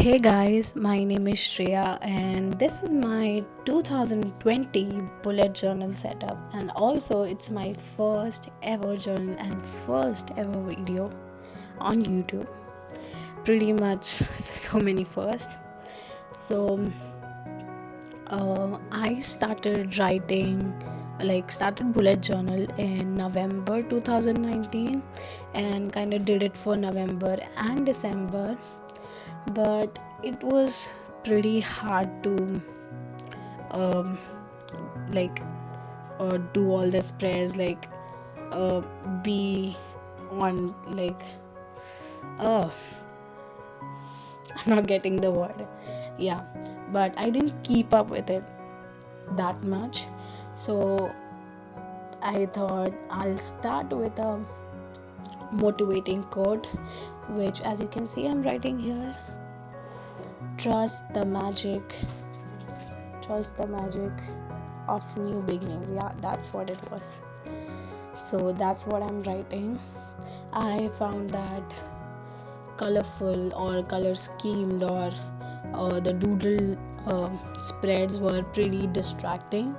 Hey guys, my name is Shreya and this is my 2020 bullet journal setup, and also it's my first ever journal and first ever video on YouTube. Pretty much so many first. So I started writing, started bullet journal in November 2019 and kind of did it for November and December, but it was pretty hard to um, like do all the spreads, uh, be on uh, I'm not getting the word. Yeah, but I didn't keep up with it that much. So I thought I'll start with a motivating quote, which, as you can see, I'm writing here. Trust the magic. Trust the magic of new beginnings. Yeah, that's what it was. So that's what I'm writing. I found that colorful or color schemed or the doodle spreads were pretty distracting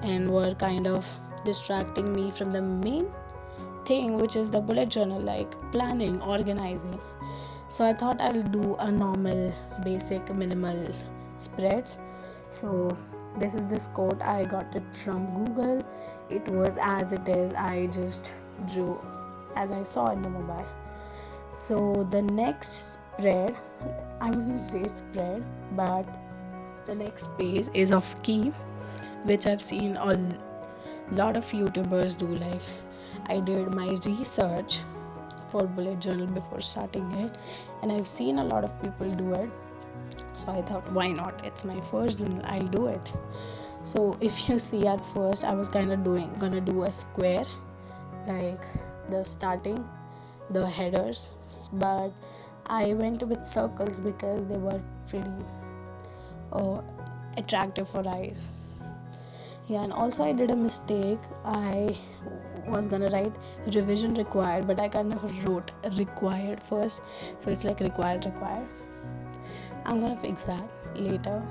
and were kind of distracting me from the main thing, which is the bullet journal, like planning, organizing. So I thought I'll do a normal, basic, minimal spreads. So this is this quote. I got it from Google. It was as it is. I just drew as I saw in the mobile. So the next spread, I wouldn't say spread, but the next page is of key, which I've seen a lot of YouTubers do. Like, I did my research for bullet journal before starting it, and I've seen a lot of people do it. So I thought, why not? It's my first journal, I'll do it. So if you see, at first I was kind of gonna do a square, like the starting, the headers, but I went with circles because they were pretty uh, attractive for eyes. Yeah, and also I did a mistake. I was gonna write revision required, but I kind of wrote required first, so it's like required. I'm gonna fix that later.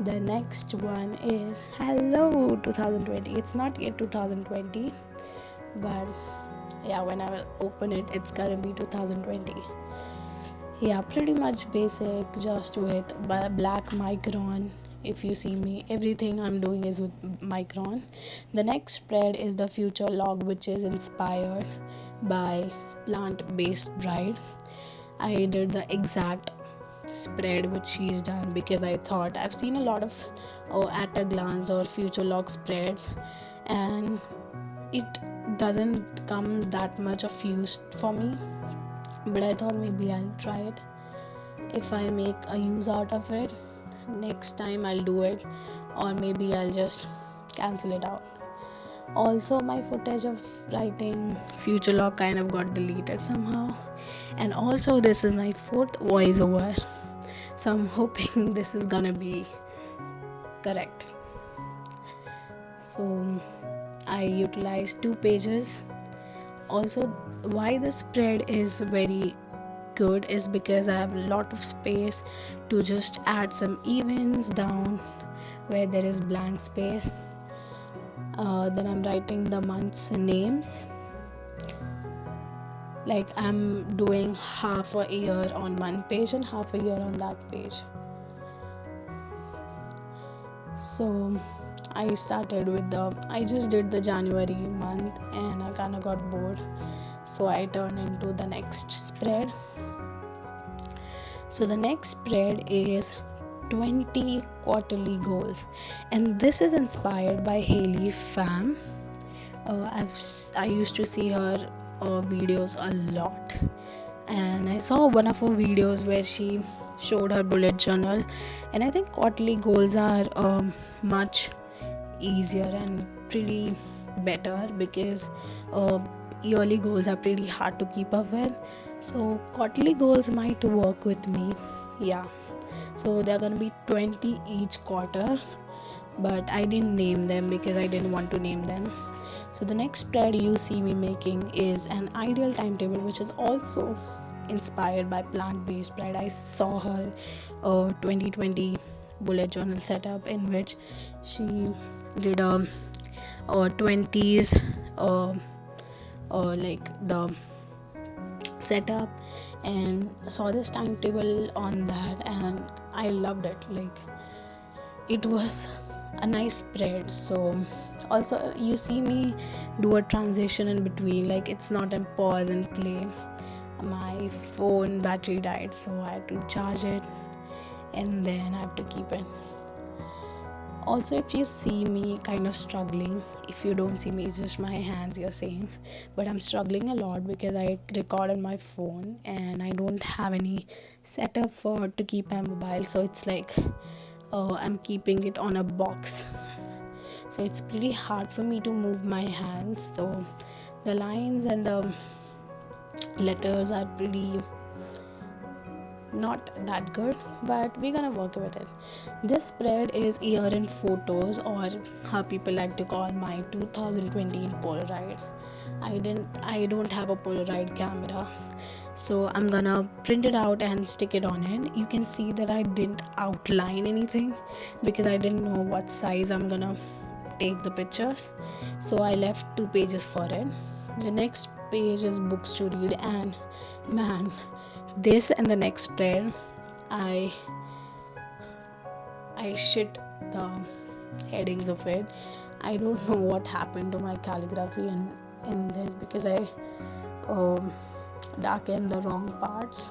The next one is hello 2020. It's not yet 2020, but yeah, when I will open it, it's gonna be 2020. Yeah, pretty much basic, just with black micron. If you see me, everything I'm doing is with micron. The next spread is the future log, which is inspired by plant-based bride. I did the exact spread which she's done because I thought I've seen a lot of at a glance or future log spreads, and it doesn't come that much of use for me, but I thought maybe I'll try it. If I make a use out of it, next time I'll do it, or maybe I'll just cancel it out. Also, my footage of writing future log kind of got deleted somehow, and also this is my fourth voiceover, so I'm hoping this is gonna be correct. So I utilized 2 pages. Also, why the spread is very good is because I have a lot of space to just add some events down where there is blank space. Then I'm writing the months names, like I'm doing half a year on one page and half a year on that page. So I just did the January month and I kind of got bored, so I turned into the next spread. So the next spread is 20 quarterly goals, and this is inspired by Haley Pham. I used to see her videos a lot, and I saw one of her videos where she showed her bullet journal, and I think quarterly goals are much easier and pretty better because yearly goals are pretty hard to keep up with. So quarterly goals might work with me. Yeah, so they're gonna be 20 each quarter, but I didn't name them because I didn't want to name them. So the next spread you see me making is an ideal timetable, which is also inspired by plant-based bread. I saw her 2020 bullet journal setup in which she did a 20s uh, like the setup, and saw this timetable on that, and I loved it. Like, it was a nice spread. So also you see me do a transition in between, like it's not a pause and play. My phone battery died, so I had to charge it, and then I have to keep it. Also, if you see me kind of struggling, if you don't see me, it's just my hands you're seeing, but I'm struggling a lot because I record on my phone and I don't have any setup for to keep my mobile. So it's like I'm keeping it on a box, so it's pretty hard for me to move my hands. So the lines and the letters are pretty not that good, but we're gonna work with it. This spread is year-end photos, or how people like to call my 2020 in Polaroids. I don't have a Polaroid camera, so I'm gonna print it out and stick it on it. You can see that I didn't outline anything because I didn't know what size I'm gonna take the pictures, so I left 2 pages for it. The next page is books to read, and man, this and the next spread, I shit the headings of it. I don't know what happened to my calligraphy in this, because I darkened the wrong parts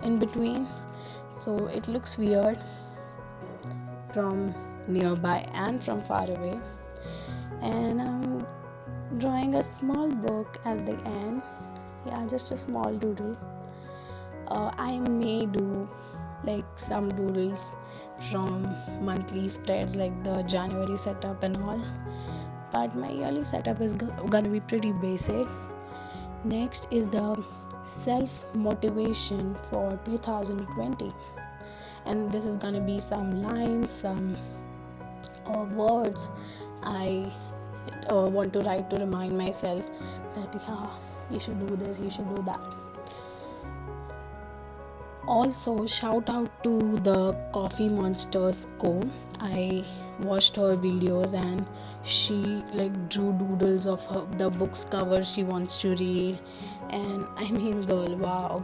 in between, so it looks weird from nearby and from far away. And I'm drawing a small book at the end. Yeah, just a small doodle. I may do like some doodles from monthly spreads, like the January setup and all, but my yearly setup is gonna be pretty basic. Next is the self motivation for 2020, and this is gonna be some lines, some words I want to write to remind myself that yeah, you should do this, you should do that. Also, shout out to the Coffee Monsters Co. I watched her videos, and she like drew doodles of the book's cover she wants to read, and I mean, girl, wow,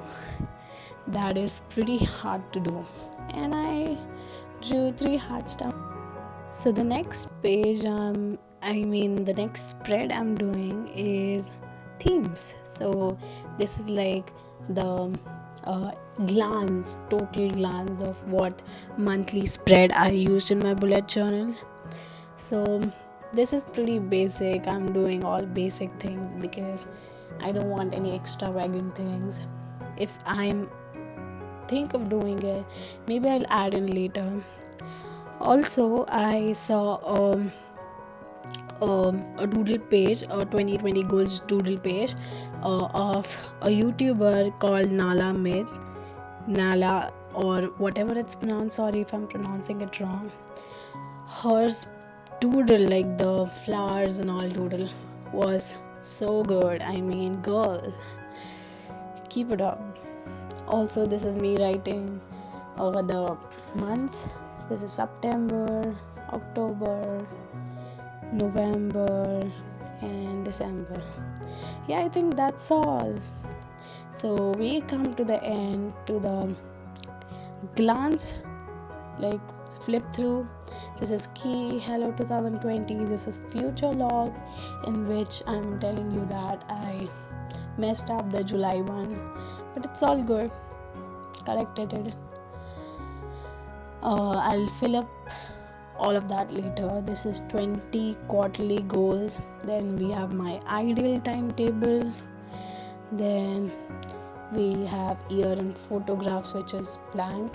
that is pretty hard to do. And I drew 3 hearts down. So the next page, the next spread I'm doing is themes. So this is like the total glance of what monthly spread I used in my bullet journal. So this is pretty basic. I'm doing all basic things because I don't want any extravagant things. If I'm think of doing it, maybe I'll add in later. Also, I saw a doodle page, a 2020 goals doodle page of a YouTuber called Nala, or whatever it's pronounced. Sorry if I'm pronouncing it wrong. Hers doodle, like the flowers and all doodle, was so good. I mean, girl, keep it up. Also, this is me writing over the months. This is September, October, November, and December. Yeah, I think that's all. So we come to the end, to the glance, like flip through. This is key hello 2020. This is future log, in which I'm telling you that I messed up the July one, but it's all good. Corrected it. I'll fill up all of that later. This is 20 quarterly goals. Then we have my ideal timetable. Then we have year-end photographs, which is blank.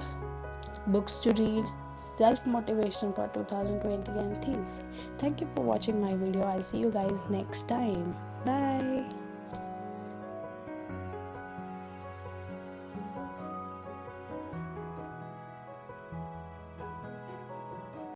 Books to read, self-motivation for 2020, and themes. Thank you for watching my video. I'll see you guys next time. Bye.